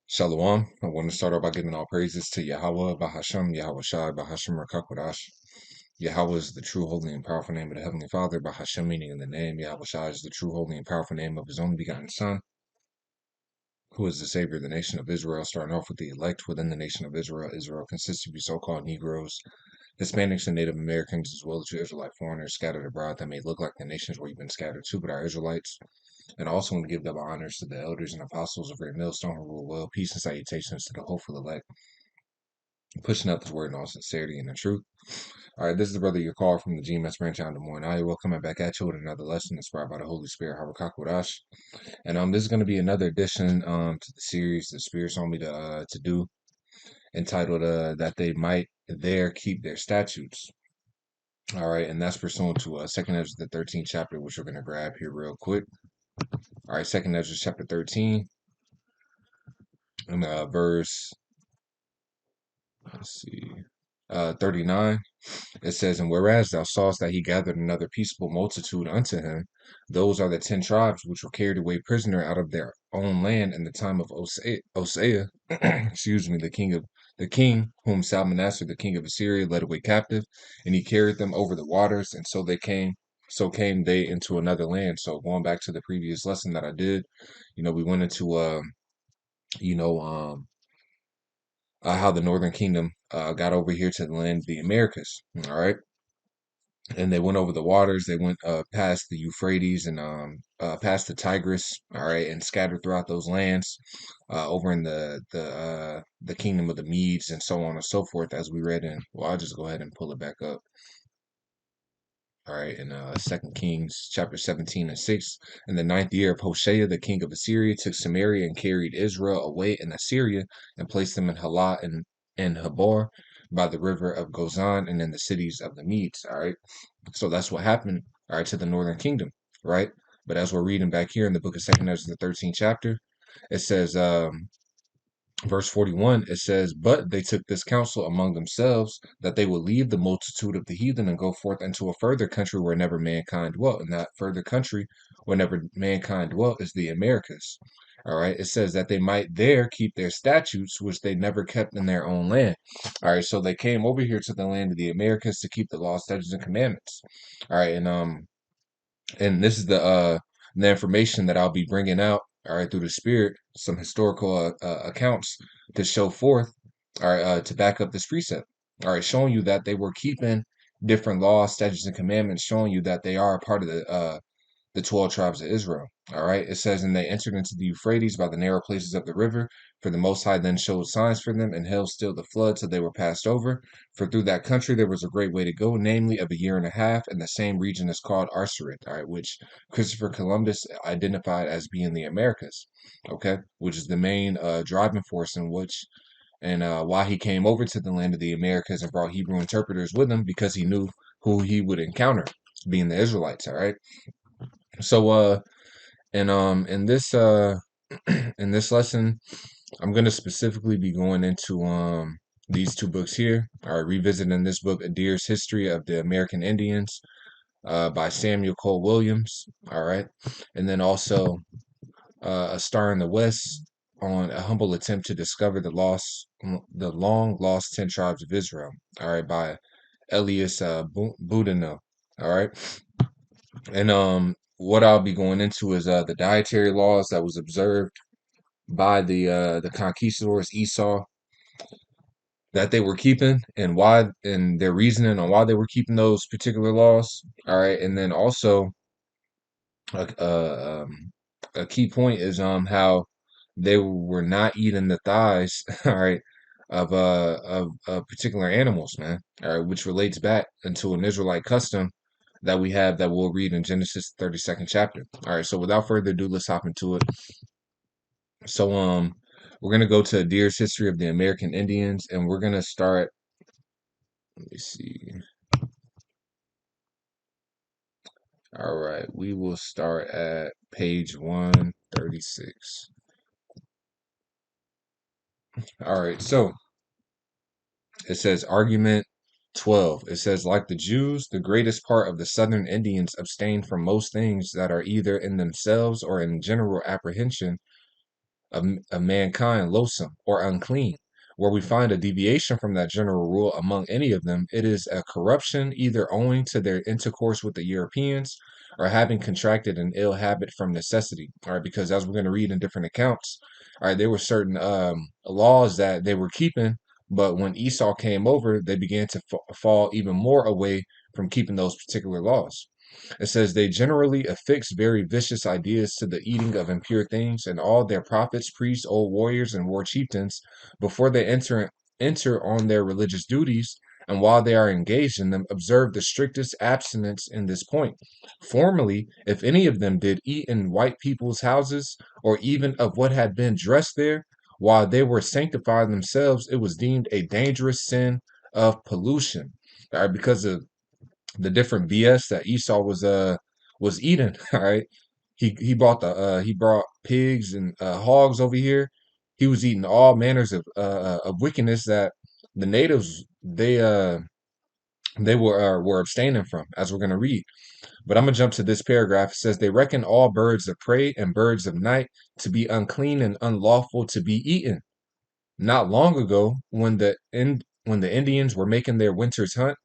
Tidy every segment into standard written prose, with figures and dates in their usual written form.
Shalom. I want to start off by giving all praises to Yahweh, Bahashem, Yahweh Shai, Bahashem Rakakwadash. Yahweh is the true, holy, and powerful name of the Heavenly Father. Bahashem meaning in the name. Yahweh Shai is the true, holy, and powerful name of His only begotten Son, who is the Savior of the nation of Israel. Starting off with the elect within the nation of Israel. Israel consists of you so-called Negroes, Hispanics, and Native Americans, as well as you Israelite foreigners scattered abroad that may look like the nations where you've been scattered to, but are Israelites. And I also want to give double honors to the elders and apostles of Great Millstone who rule well. Peace and salutations to the hopeful elect, pushing out this word in all sincerity and in truth. All right, this is the brother your call from the GMS branch out in Des Moines, Iowa, coming back at you with another lesson inspired by the Holy Spirit, Habakkuk. And this is going to be another addition to the series the Spirit's on me to do, entitled "That They Might There Keep Their Statutes." All right, and that's pursuant to Second Ezra the 13th chapter, which we're going to grab here real quick. All right, Second Ezra chapter 13, and verse. Let's see. 39, it says, "And whereas thou sawest that he gathered another peaceable multitude unto him, those are the 10 tribes which were carried away prisoner out of their own land in the time of Osea, excuse me, the king whom Salmanassar, the king of Assyria, led away captive, and he carried them over the waters, and so came they into another land." So going back to the previous lesson that I did, we went into you know, um, how the Northern Kingdom got over here to the land of the Americas. All right. And they went over the waters. They went past the Euphrates and past the Tigris. All right. And scattered throughout those lands over in the kingdom of the Medes and so on and so forth, as we read in. Well, I'll just go ahead and pull it back up. All right, in 2 Kings chapter 17 and 6, in the 9th year of Hoshea, the king of Assyria took Samaria and carried Israel away in Assyria and placed them in Halah and Habor by the river of Gozan and in the cities of the Medes. All right, so that's what happened. All right, to the northern kingdom. Right, but as we're reading back here in the book of Second Ezra, the 13th chapter, it says, verse 41, it says, "But they took this counsel among themselves that they would leave the multitude of the heathen and go forth into a further country where never mankind dwelt." And that further country where never mankind dwelt is the Americas. All right. It says that they might there keep their statutes, which they never kept in their own land. All right. So they came over here to the land of the Americas to keep the law, statutes, and commandments. All right. And this is the information that I'll be bringing out, all right, through the Spirit, some historical accounts to show forth, all right, to back up this precept, all right, showing you that they were keeping different laws, statutes, and commandments, showing you that they are a part of the 12 tribes of Israel. All right. It says, "And they entered into the Euphrates by the narrow places of the river. For the Most High then showed signs for them, and held still the flood till they were passed over. For through that country there was a great way to go, namely of a year and a half, and the same region is called Arsarit," all right, which Christopher Columbus identified as being the Americas, okay, which is the main driving force in which and why he came over to the land of the Americas and brought Hebrew interpreters with him, because he knew who he would encounter, being the Israelites, all right. So and in this in this lesson, I'm gonna specifically be going into these two books here. All right, revisiting this book, Adair's History of the American Indians, by Samuel Cole Williams. All right, and then also A Star in the West, on a humble attempt to discover the long lost 10 tribes of Israel. All right, by Elias Boudinot. All right, and what I'll be going into is the dietary laws that was observed by the conquistadors Esau, that they were keeping, and why, and their reasoning on why they were keeping those particular laws. All right, and then also a, a key point is how they were not eating the thighs, all right, of particular animals, man. All right, which relates back into an Israelite custom that we have that we'll read in Genesis 32nd chapter. All right, so without further ado, let's hop into it. So we're gonna go to Deere's History of the American Indians, and we're gonna start. Let me see. All right, we will start at page 136. All right, so it says argument 12. It says, "Like the Jews, the greatest part of the Southern Indians abstain from most things that are either in themselves or in general apprehension of mankind loathsome or unclean. Where we find a deviation from that general rule among any of them, it is a corruption either owing to their intercourse with the Europeans or having contracted an ill habit from necessity. All right, because as we're going to read in different accounts, all right, there were certain laws that they were keeping, but when Esau came over, they began to fall even more away from keeping those particular laws. It says they generally affix very vicious ideas to the eating of impure things, and all their prophets, priests, old warriors, and war chieftains, before they enter on their religious duties, and while they are engaged in them, observe the strictest abstinence in this point. Formerly, if any of them did eat in white people's houses, or even of what had been dressed there, while they were sanctifying themselves, it was deemed a dangerous sin of pollution. All right, because of the different BS that Esau was eating. All right, he brought pigs and hogs over here. He was eating all manners of wickedness that the natives they were abstaining from, as we're gonna read. But I'm gonna jump to this paragraph. It says they reckon all birds of prey and birds of night to be unclean and unlawful to be eaten. Not long ago, when the Indians were making their winter's hunt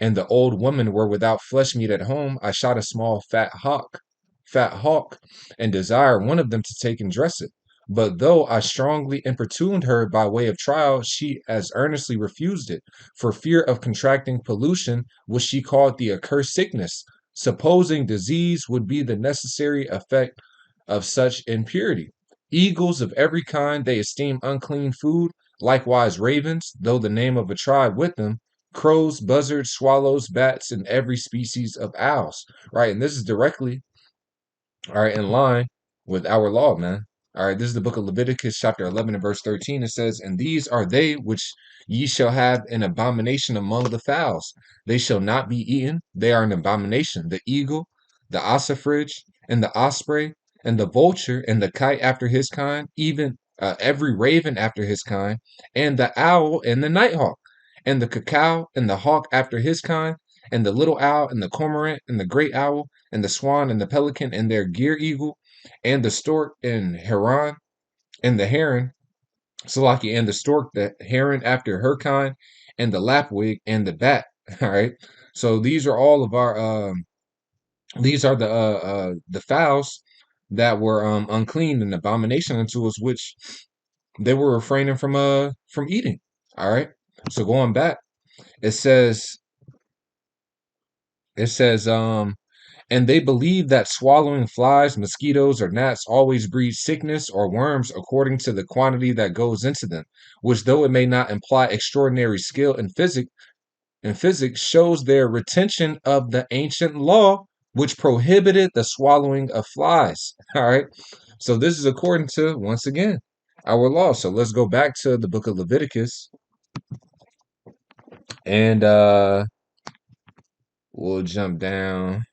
and the old women were without flesh meat at home, I shot a small fat hawk, and desired one of them to take and dress it. But though I strongly importuned her by way of trial, she as earnestly refused it, for fear of contracting pollution, which she called the accursed sickness, supposing disease would be the necessary effect of such impurity. Eagles of every kind they esteem unclean food, likewise ravens, though the name of a tribe with them, crows, buzzards, swallows, bats, and every species of owls. Right, and this is directly all right in line with our law, man. All right, this is the book of Leviticus, chapter 11 and verse 13. It says, "And these are they which ye shall have an abomination among the fowls. They shall not be eaten. They are an abomination. The eagle, the ossifrage, and the osprey, and the vulture, and the kite after his kind, even every raven after his kind, and the owl and the nighthawk, and the cacao and the hawk after his kind, and the little owl and the cormorant and the great owl, and the swan and the pelican and their gear eagle, and the stork and heron, and the heron, Salaki, and the stork, the heron after her kind, and the lapwing and the bat." All right. So these are all of our these are the fowls that were unclean and abomination unto us, which they were refraining from eating. All right. So going back, it says it says and they believe that swallowing flies, mosquitoes, or gnats always breed sickness or worms according to the quantity that goes into them, which, though it may not imply extraordinary skill in physics, shows their retention of the ancient law, which prohibited the swallowing of flies. All right. So this is according to, once again, our law. So let's go back to the book of Leviticus, and we'll jump down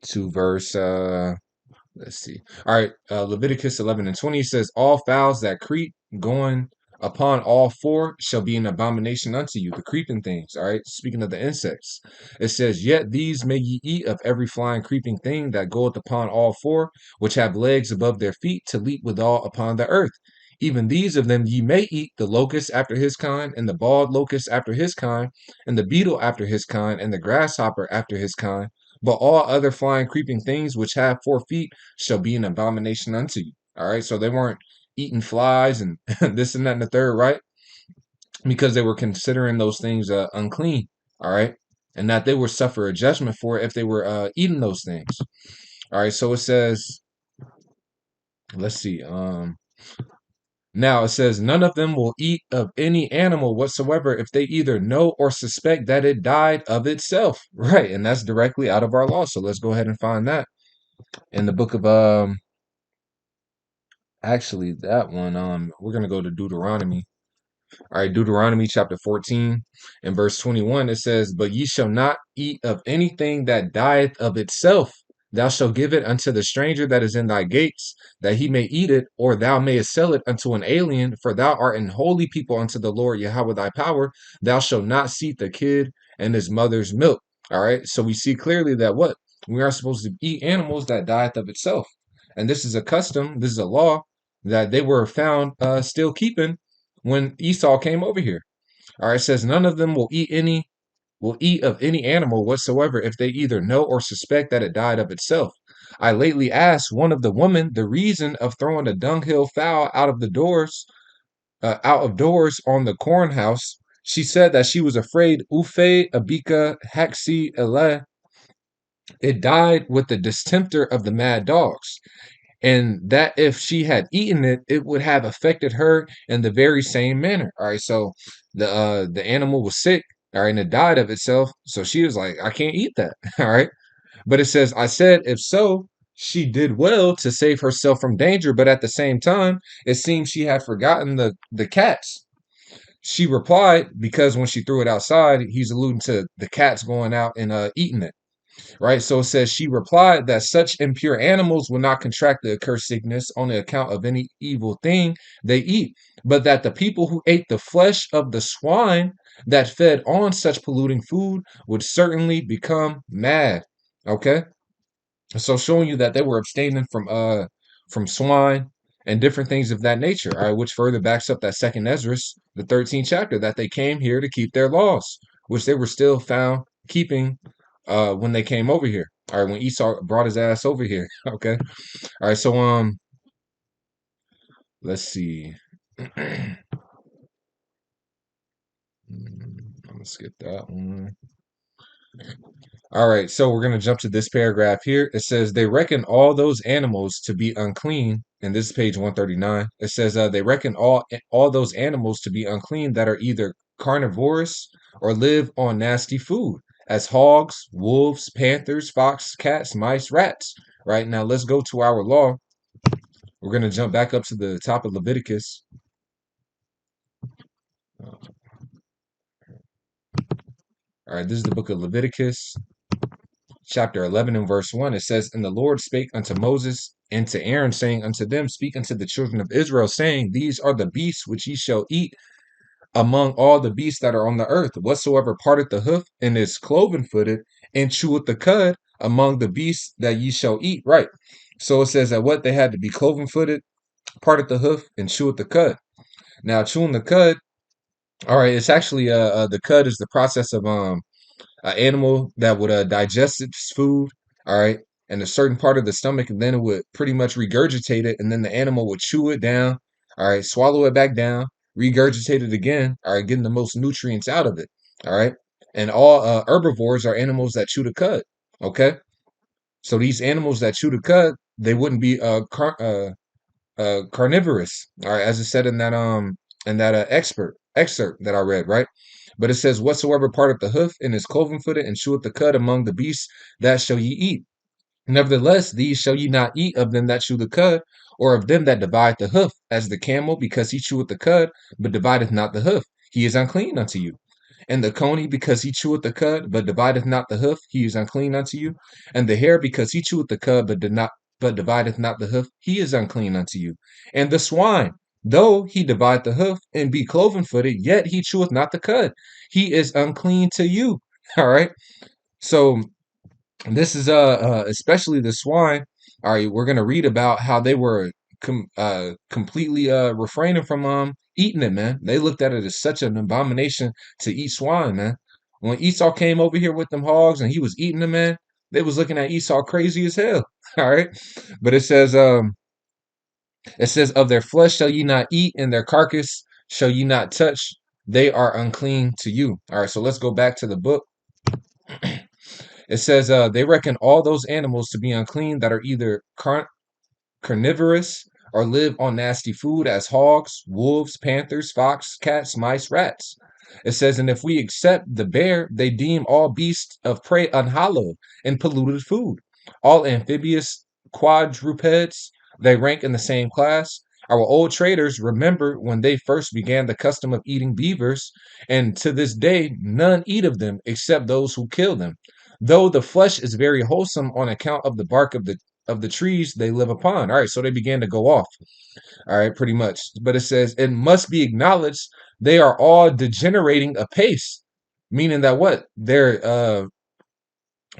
to verse let's see. All right, Leviticus 11 and 20 says, "All fowls that creep, going upon all four, shall be an abomination unto you," the creeping things. All right, speaking of the insects, it says, "Yet these may ye eat of every flying creeping thing that goeth upon all four, which have legs above their feet to leap withal upon the earth. Even these of them ye may eat, the locust after his kind, and the bald locust after his kind, and the beetle after his kind, and the grasshopper after his kind. But all other flying, creeping things which have 4 feet shall be an abomination unto you." All right. So they weren't eating flies and this and that and the third, right? Because they were considering those things unclean. All right. And that they would suffer a judgment for it if they were eating those things. All right. So it says, let's see. Now it says, "None of them will eat of any animal whatsoever if they either know or suspect that it died of itself." Right. And that's directly out of our law. So let's go ahead and find that in the book of actually that one we're gonna go to Deuteronomy. All right, Deuteronomy chapter 14 and verse 21, it says, "But ye shall not eat of anything that dieth of itself. Thou shalt give it unto the stranger that is in thy gates, that he may eat it, or thou mayest sell it unto an alien, for thou art an holy people unto the Lord Yahweh thy power. Thou shalt not seat the kid and his mother's milk." All right, so we see clearly that what? We are supposed to eat animals that dieth of itself. And this is a custom, this is a law that they were found still keeping when Esau came over here. All right, it says none of them will eat of any animal whatsoever if they either know or suspect that it died of itself. I lately asked one of the women the reason of throwing a dunghill fowl out of doors on the corn house. She said that she was afraid Ufe Abika Haxi Ele, it died with the distemper of the mad dogs, and that if she had eaten it, it would have affected her in the very same manner. All right, so the animal was sick, all right, and it died of itself. So she was like, I can't eat that. All right. But it says, I said, if so, she did well to save herself from danger, but at the same time, it seems she had forgotten the cats. She replied, because when she threw it outside, he's alluding to the cats going out and eating it, right? So it says, she replied that such impure animals will not contract the accursed sickness on the account of any evil thing they eat, but that the people who ate the flesh of the swine that fed on such polluting food would certainly become mad. Okay, so showing you that they were abstaining from swine and different things of that nature, all right, which further backs up that second Ezra, the 13th chapter, that they came here to keep their laws, which they were still found keeping when they came over here. All right, when Esau brought his ass over here. Okay. All right, so let's see. I'm gonna skip that one. All right, so we're going to jump to this paragraph here. It says, they reckon all those animals to be unclean. And this is page 139. It says, they reckon all those animals to be unclean that are either carnivorous or live on nasty food, as hogs, wolves, panthers, fox, cats, mice, rats. Right now, let's go to our law. We're going to jump back up to the top of Leviticus. All right, this is the book of Leviticus, chapter 11 and verse 1. It says, and the Lord spake unto Moses and to Aaron, saying unto them, speak unto the children of Israel, saying, these are the beasts which ye shall eat among all the beasts that are on the earth. Whatsoever parteth the hoof and is cloven footed and cheweth the cud among the beasts that ye shall eat. Right. So it says that what they had to be cloven footed, parted the hoof, and cheweth the cud. Now, chewing the cud, all right, it's actually the cud is the process of an animal that would digest its food, all right, and a certain part of the stomach, and then it would pretty much regurgitate it, and then the animal would chew it down, all right, swallow it back down, regurgitate it again, all right, getting the most nutrients out of it, all right. And all herbivores are animals that chew the cud, okay. So these animals that chew the cud, they wouldn't be carnivorous, all right, as it said in that excerpt that I read, right? But it says, whatsoever parteth the hoof and is cloven footed and cheweth the cud among the beasts, that shall ye eat. Nevertheless, these shall ye not eat of them that chew the cud, or of them that divide the hoof, as the camel, because he cheweth the cud, but divideth not the hoof, he is unclean unto you. And the coney, because he cheweth the cud, but divideth not the hoof, he is unclean unto you. And the hare, because he cheweth the cud, but divideth not the hoof, he is unclean unto you. And the swine, though he divide the hoof and be cloven footed, yet he cheweth not the cud, he is unclean to you. All right. So this is especially the swine. All right, we're gonna read about how they were completely refraining from eating it, man. They looked at it as such an abomination to eat swine, man. When Esau came over here with them hogs and he was eating them, man, they was looking at Esau crazy as hell. All right, but it says, of their flesh shall ye not eat, and their carcass shall ye not touch. They are unclean to you. All right, so let's go back to the book. It says, they reckon all those animals to be unclean that are either carnivorous or live on nasty food, as hogs, wolves, panthers, fox, cats, mice, rats. It says, and if we accept the bear, they deem all beasts of prey unhallowed and polluted food. All amphibious quadrupeds, they rank in the same class. Our old traders remember when they first began the custom of eating beavers, and to this day none eat of them except those who kill them. Though the flesh is very wholesome on account of the bark of the trees they live upon. All right, so they began to go off. All right, pretty much. But it says, it must be acknowledged they are all degenerating apace, meaning that what? They're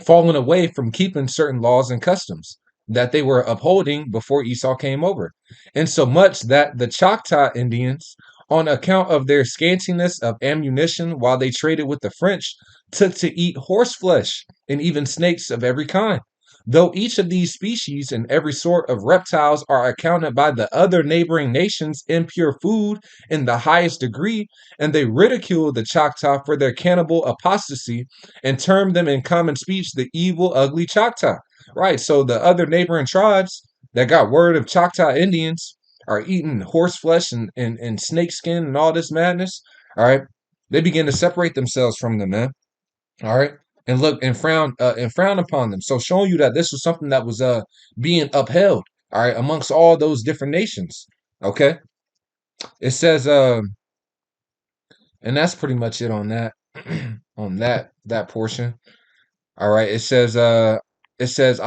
falling away from keeping certain laws and customs. that they were upholding before Esau came over, insomuch that the Choctaw Indians, on account of their scantiness of ammunition while they traded with the French, took to eat horse flesh and even snakes of every kind. Though each of these species and every sort of reptiles are accounted by the other neighboring nations impure food in the highest degree, and they ridicule the Choctaw for their cannibal apostasy and term them in common speech the evil, ugly Choctaw. Right. So the other neighboring tribes that got word of Choctaw Indians are eating horse flesh and snake skin and all this madness. All right. They begin to separate themselves from them, man. All right. And look and frown upon them. So showing you that this was something that was being upheld, all right, amongst all those different nations. Okay. It says and that's pretty much it on that on that portion. All right, it says I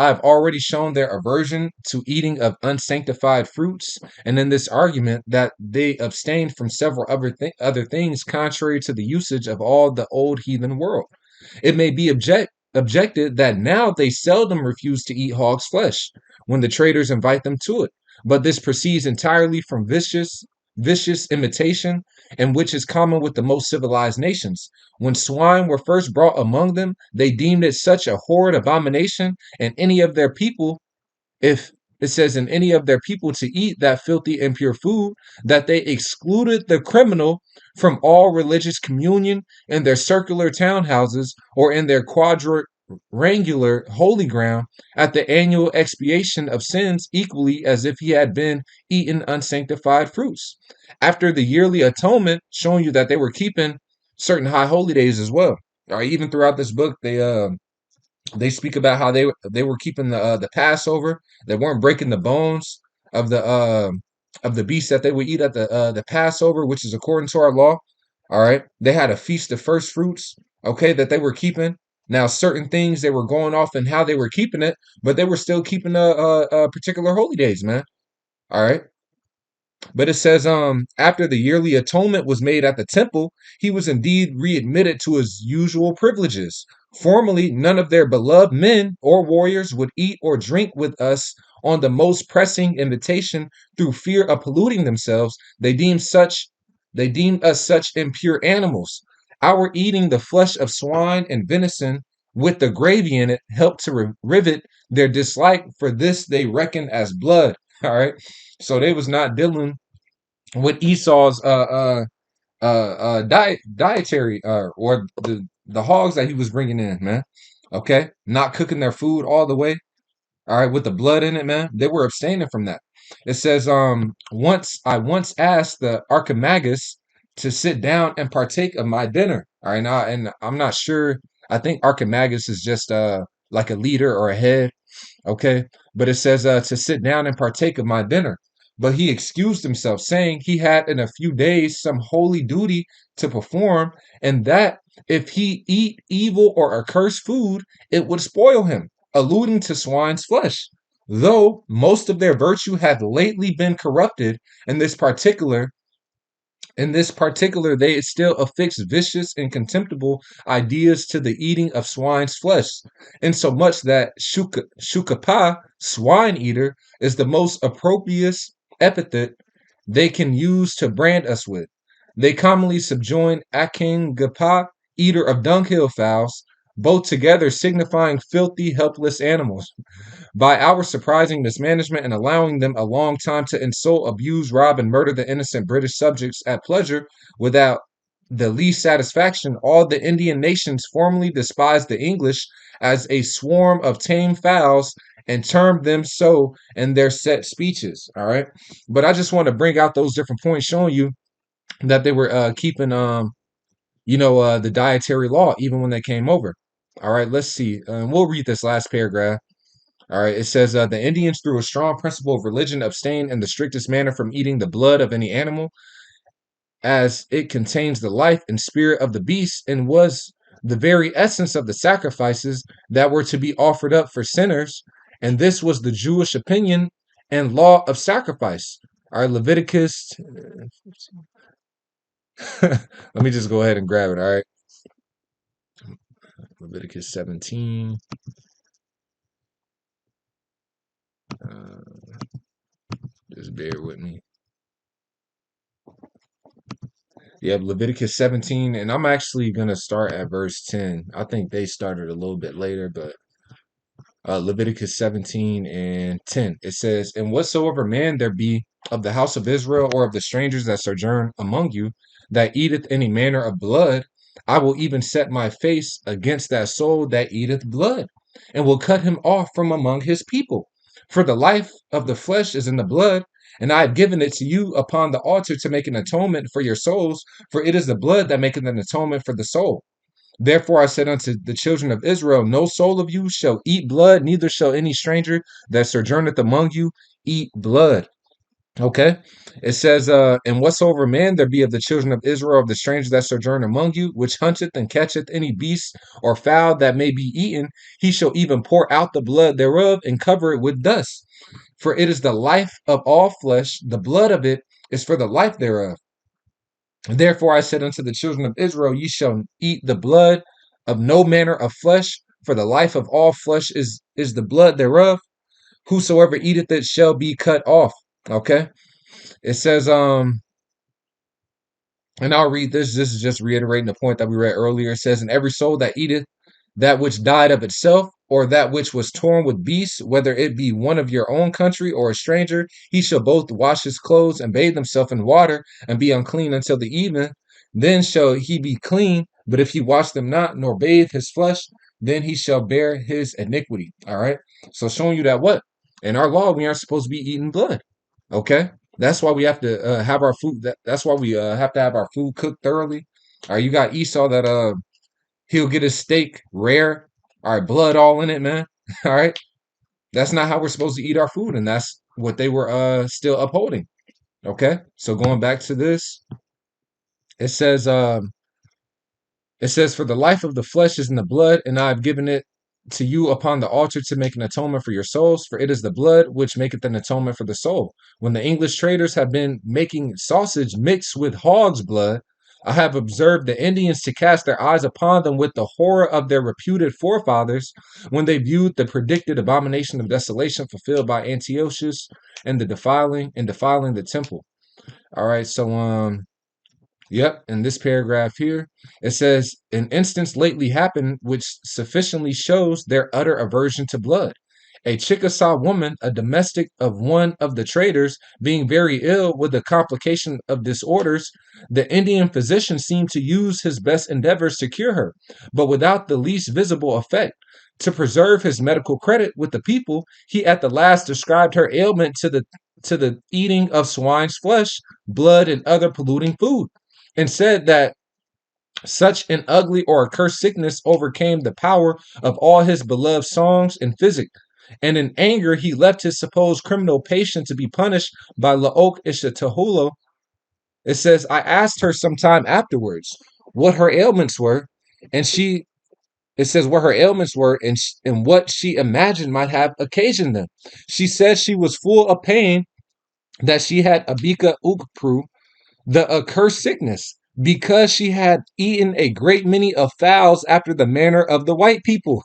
have already shown their aversion to eating of unsanctified fruits, and in this argument that they abstained from several other things contrary to the usage of all the old heathen world. It may be objected that now they seldom refuse to eat hog's flesh when the traders invite them to it, but this proceeds entirely from vicious imitation, and which is common with the most civilized nations. When swine were first brought among them, they deemed it such a horrid abomination, and any of their people, if it says in any of their people to eat that filthy impure food, that they excluded the criminal from all religious communion in their circular townhouses or in their quadrangular holy ground at the annual expiation of sins equally as if he had been eaten unsanctified fruits. After the yearly atonement, showing you that they were keeping certain high holy days as well. All right, even throughout this book, they speak about how they were keeping the Passover. They weren't breaking the bones of the beast that they would eat at the Passover, which is according to our law. All right, they had a feast of first fruits. Okay, that they were keeping. Now, certain things they were going off and how they were keeping it, but they were still keeping a particular holy days, man. All right. But it says, after the yearly atonement was made at the temple, he was indeed readmitted to his usual privileges. Formerly, none of their beloved men or warriors would eat or drink with us on the most pressing invitation through fear of polluting themselves. They deemed us such impure animals. Our eating the flesh of swine and venison with the gravy in it helped to rivet their dislike, for this they reckoned as blood. All right. So they was not dealing with Esau's dietary or the hogs that he was bringing in, man. Okay, not cooking their food all the way. All right, with the blood in it, man. They were abstaining from that. It says, once asked the Archimagus to sit down and partake of my dinner. All right, now and I'm not sure. I think Archimagus is just like a leader or a head. Okay. But it says to sit down and partake of my dinner. But he excused himself, saying he had in a few days some holy duty to perform, and that if he eat evil or accursed food, it would spoil him, alluding to swine's flesh. Though most of their virtue had lately been corrupted, in this particular they still affix vicious and contemptible ideas to the eating of swine's flesh, insomuch that shukapa, swine eater, is the most appropriate epithet they can use to brand us with. They commonly subjoin akingapa, eater of dunghill fowls, both together signifying filthy, helpless animals. By our surprising mismanagement and allowing them a long time to insult, abuse, rob, and murder the innocent British subjects at pleasure without the least satisfaction, all the Indian nations formerly despised the English as a swarm of tame fowls and termed them so in their set speeches. All right. But I just want to bring out those different points showing you that they were keeping the dietary law even when they came over. All right, let's see. We'll read this last paragraph. All right, it says the Indians, through a strong principle of religion, abstain in the strictest manner from eating the blood of any animal, as it contains the life and spirit of the beast, and was the very essence of the sacrifices that were to be offered up for sinners. And this was the Jewish opinion and law of sacrifice. All right, Leviticus. Let me just go ahead and grab it. All right, Leviticus 17. Uh, just bear with me. Yep, Leviticus 17, and I'm actually gonna start at verse 10. I think they started a little bit later, but Leviticus 17 and 10. It says, "And whatsoever man there be of the house of Israel or of the strangers that sojourn among you that eateth any manner of blood, I will even set my face against that soul that eateth blood, and will cut him off from among his people. For the life of the flesh is in the blood, and I have given it to you upon the altar to make an atonement for your souls, for it is the blood that maketh an atonement for the soul. Therefore I said unto the children of Israel, no soul of you shall eat blood, neither shall any stranger that sojourneth among you eat blood." Okay. It says, "And whatsoever man there be of the children of Israel, of the strangers that sojourn among you, which hunteth and catcheth any beast or fowl that may be eaten, he shall even pour out the blood thereof and cover it with dust. For it is the life of all flesh, the blood of it is for the life thereof. Therefore I said unto the children of Israel, ye shall eat the blood of no manner of flesh, for the life of all flesh is the blood thereof. Whosoever eateth it shall be cut off." Okay. It says, and I'll read this. This is just reiterating the point that we read earlier. It says, "And every soul that eateth that which died of itself, or that which was torn with beasts, whether it be one of your own country or a stranger, he shall both wash his clothes and bathe himself in water, and be unclean until the evening. Then shall he be clean. But if he wash them not, nor bathe his flesh, then he shall bear his iniquity." All right. So showing you that what? In our law, we aren't supposed to be eating blood. Okay, that's why we have to have our food. That's why we have to have our food cooked thoroughly. All right, you got Esau that he'll get his steak rare. All right, blood all in it, man. All right, that's not how we're supposed to eat our food, and that's what they were still upholding. Okay, so going back to this, it says it says, "For the life of the flesh is in the blood, and I have given it to you upon the altar to make an atonement for your souls, for it is the blood which maketh an atonement for the soul." When the English traders have been making sausage mixed with hog's blood, I have observed the Indians to cast their eyes upon them with the horror of their reputed forefathers when they viewed the predicted abomination of desolation fulfilled by Antiochus and the defiling the temple. All right, so yep, in this paragraph here, it says, "An instance lately happened which sufficiently shows their utter aversion to blood. A Chickasaw woman, a domestic of one of the traders, being very ill with a complication of disorders, the Indian physician seemed to use his best endeavors to cure her, but without the least visible effect. To preserve his medical credit with the people, he at the last described her ailment to the eating of swine's flesh, blood, and other polluting food, and said that such an ugly or accursed sickness overcame the power of all his beloved songs and physic. And in anger, he left his supposed criminal patient to be punished by Laok Ishatahulo." It says, "I asked her some time afterwards what her ailments were, and it says what her ailments were and what she imagined might have occasioned them. She said she was full of pain, that she had Abika Ukpru, the accursed sickness, because she had eaten a great many of fowls after the manner of the white people,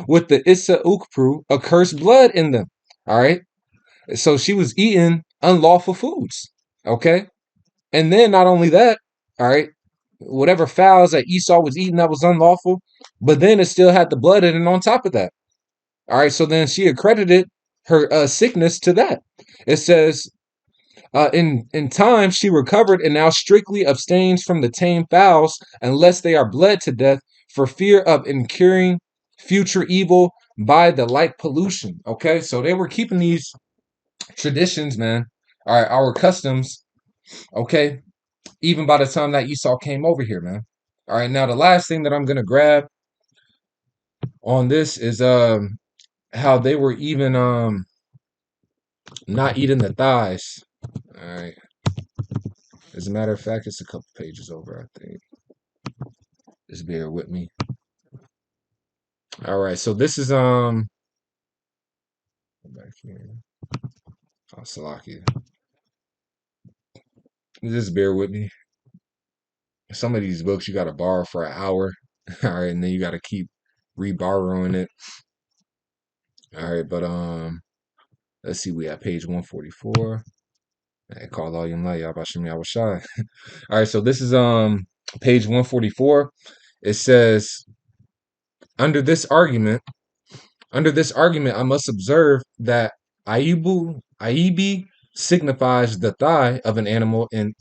with the Issa Ukpru, accursed blood in them." All right. So she was eating unlawful foods. Okay. And then not only that, all right, whatever fowls that Esau was eating that was unlawful, but then it still had the blood in it on top of that. All right. So then she accredited her sickness to that. It says, in time, she recovered and now strictly abstains from the tame fowls unless they are bled to death for fear of incurring future evil by the like pollution. Okay, so they were keeping these traditions, man, our customs. Okay, even by the time that Esau came over here, man. All right, now the last thing that I'm gonna grab on this is how they were even not eating the thighs. All right. As a matter of fact, it's a couple pages over, I think. Just bear with me. All right, so this is back here. Oh, Salakia. Just bear with me. Some of these books you gotta borrow for an hour. All right, and then you gotta keep reborrowing it. All right, but Let's see, we at page 144. Call all you All right, so this is page 144. It says, under this argument, I must observe that aibi signifies the thigh of an animal, and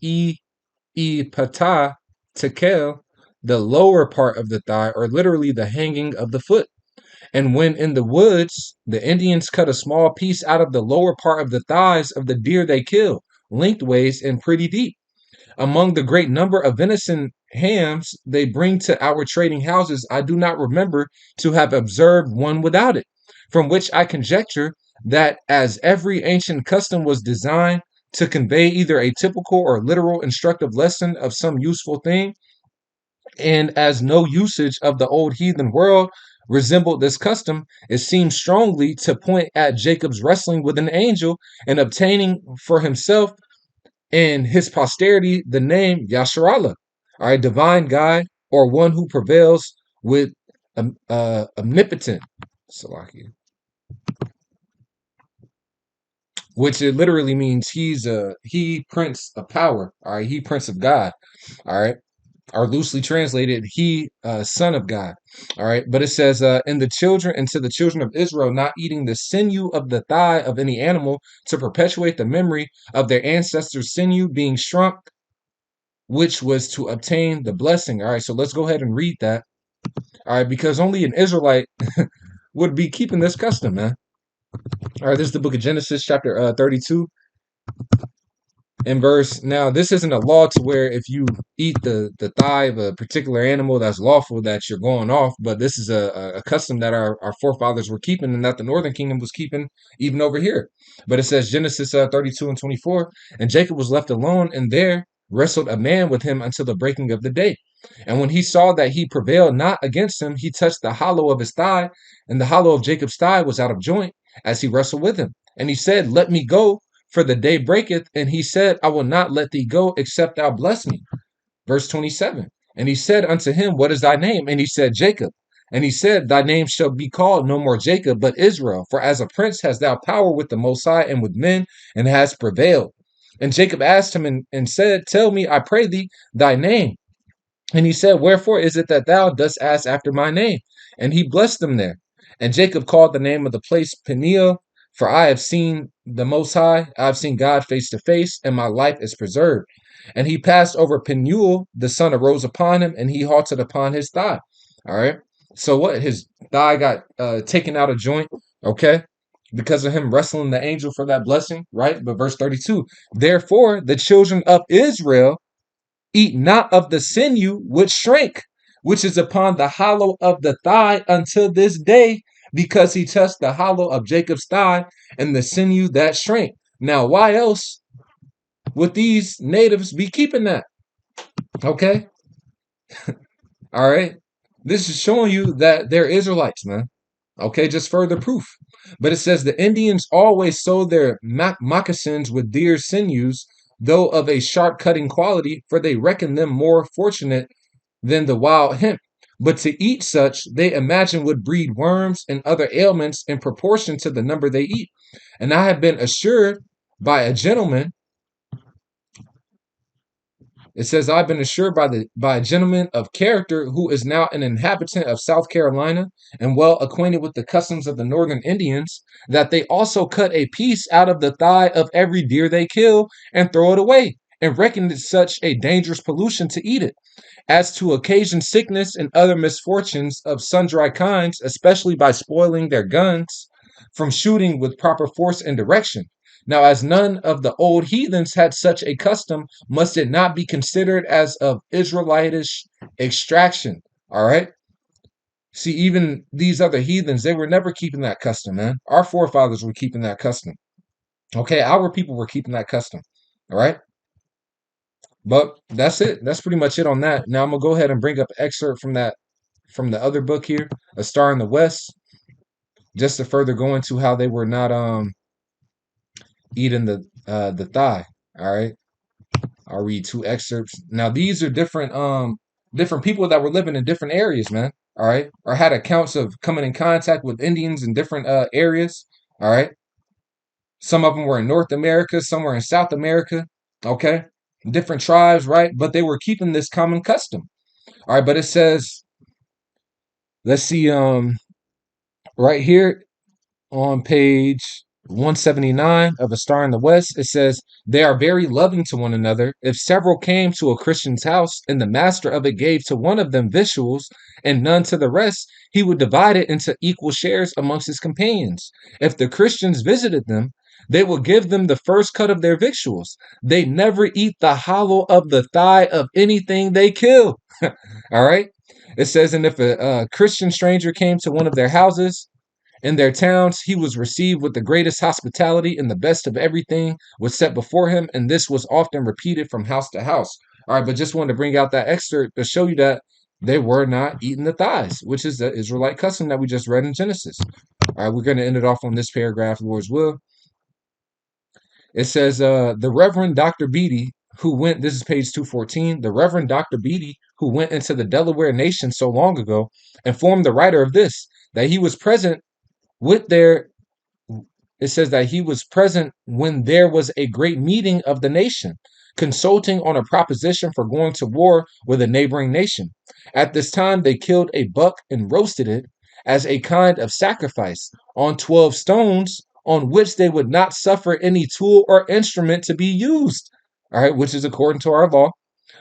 pata, tekel, the lower part of the thigh, or literally the hanging of the foot. And when in the woods, the Indians cut a small piece out of the lower part of the thighs of the deer they kill, lengthways and pretty deep. Among the great number of venison hams they bring to our trading houses, I do not remember to have observed one without it, from which I conjecture that as every ancient custom was designed to convey either a typical or literal instructive lesson of some useful thing, and as no usage of the old heathen world resembled this custom, it seems strongly to point at Jacob's wrestling with an angel and obtaining for himself and his posterity the name Yasharallah, all right, divine guide, or one who prevails with omnipotent, Salaki, which it literally means he prince of power, all right, he prince of God, all right, or loosely translated, he son of God. All right. But it says, and to the children of Israel, not eating the sinew of the thigh of any animal to perpetuate the memory of their ancestors' sinew being shrunk, which was to obtain the blessing. All right. So let's go ahead and read that. All right. Because only an Israelite would be keeping this custom, man. All right. This is the book of Genesis, chapter 32. In verse, now this isn't a law to where if you eat the thigh of a particular animal that's lawful that you're going off, but this is a custom that our forefathers were keeping and that the northern kingdom was keeping even over here. But it says Genesis 32 and 24, and Jacob was left alone, and there wrestled a man with him until the breaking of the day. And when he saw that he prevailed not against him, he touched the hollow of his thigh, and the hollow of Jacob's thigh was out of joint as he wrestled with him. And he said, let me go, for the day breaketh. And he said, I will not let thee go, except thou bless me. Verse 27. And he said unto him, what is thy name? And he said, Jacob. And he said, thy name shall be called no more Jacob, but Israel. For as a prince hast thou power with the Most High and with men, and hast prevailed. And Jacob asked him and said, tell me, I pray thee, thy name. And he said, wherefore is it that thou dost ask after my name? And he blessed them there. And Jacob called the name of the place Peniel, for I have seen the Most High, I have seen God face to face, and my life is preserved. And he passed over Penuel, the sun arose upon him, and he halted upon his thigh. All right. So what? His thigh got taken out of joint, okay, because of him wrestling the angel for that blessing, right? But verse 32, therefore the children of Israel eat not of the sinew which shrank, which is upon the hollow of the thigh until this day, because he touched the hollow of Jacob's thigh and the sinew that shrank. Now, why else would these natives be keeping that? Okay. All right. This is showing you that they're Israelites, man. Okay, just further proof. But it says the Indians always sew their moccasins with deer sinews, though of a sharp cutting quality, for they reckon them more fortunate than the wild hemp. But to eat such, they imagine would breed worms and other ailments in proportion to the number they eat. And I have been assured by a gentleman, it says, I've been assured by a gentleman of character who is now an inhabitant of South Carolina and well acquainted with the customs of the northern Indians, that they also cut a piece out of the thigh of every deer they kill and throw it away, and reckon it such a dangerous pollution to eat it, as to occasion sickness and other misfortunes of sundry kinds, especially by spoiling their guns from shooting with proper force and direction. Now, as none of the old heathens had such a custom, must it not be considered as of Israelitish extraction? All right. See, even these other heathens, they were never keeping that custom, man. Our forefathers were keeping that custom. Okay, our people were keeping that custom. All right. But that's it. That's pretty much it on that. Now I'm gonna go ahead and bring up an excerpt from the other book here, A Star in the West, just to further go into how they were not eating the thigh. All right. I'll read two excerpts. Now these are different people that were living in different areas, man. All right. Or had accounts of coming in contact with Indians in different areas. All right. Some of them were in North America, some were in South America. Okay, different tribes, right? But they were keeping this common custom. All right, but it says, let's see, right here on page 179 of A Star in the West, it says, they are very loving to one another. If several came to a Christian's house and the master of it gave to one of them victuals and none to the rest, he would divide it into equal shares amongst his companions. If the Christians visited them, they will give them the first cut of their victuals. They never eat the hollow of the thigh of anything they kill. All right. It says, and if a Christian stranger came to one of their houses, in their towns, he was received with the greatest hospitality, and the best of everything was set before him, and this was often repeated from house to house. All right, but just wanted to bring out that excerpt to show you that they were not eating the thighs, which is the Israelite custom that we just read in Genesis. All right, we're going to end it off on this paragraph, Lord's will. It says, the Reverend Dr. Beatty, who went, this is page 214, the Reverend Dr. Beatty, who went into the Delaware Nation so long ago, informed the writer of this, that he was present with their it says that he was present when there was a great meeting of the nation, consulting on a proposition for going to war with a neighboring nation. At this time, they killed a buck and roasted it as a kind of sacrifice on 12 stones on which they would not suffer any tool or instrument to be used. All right, which is according to our law.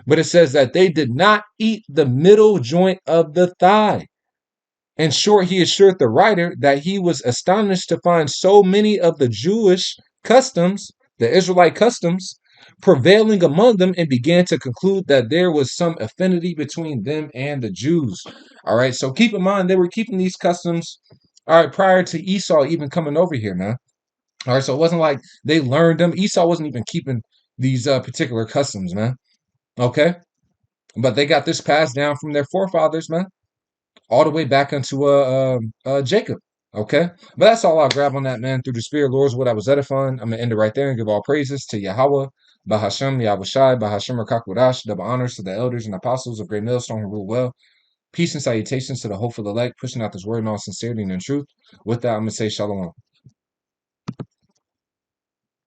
But it says that they did not eat the middle joint of the thigh. In short, he assured the writer that he was astonished to find so many of the Jewish customs, the Israelite customs, prevailing among them, and began to conclude that there was some affinity between them and the Jews. All right, so keep in mind, they were keeping these customs, all right, prior to Esau even coming over here, man. All right, so it wasn't like they learned them. Esau wasn't even keeping these particular customs, man. Okay, but they got this passed down from their forefathers, man, all the way back into Jacob. Okay, but that's all I'll grab on that, man. Through the Spirit, Lord's what I was edifying. I'm gonna end it right there and give all praises to Yahweh, Bahashem, Yahweh Shai, Bahashem Rakakwadash, double honors to the elders and apostles of Great Millstone who rule well. Peace and salutations to the hopeful elect, pushing out this word in all sincerity and in truth. With that, I'm gonna say shalom.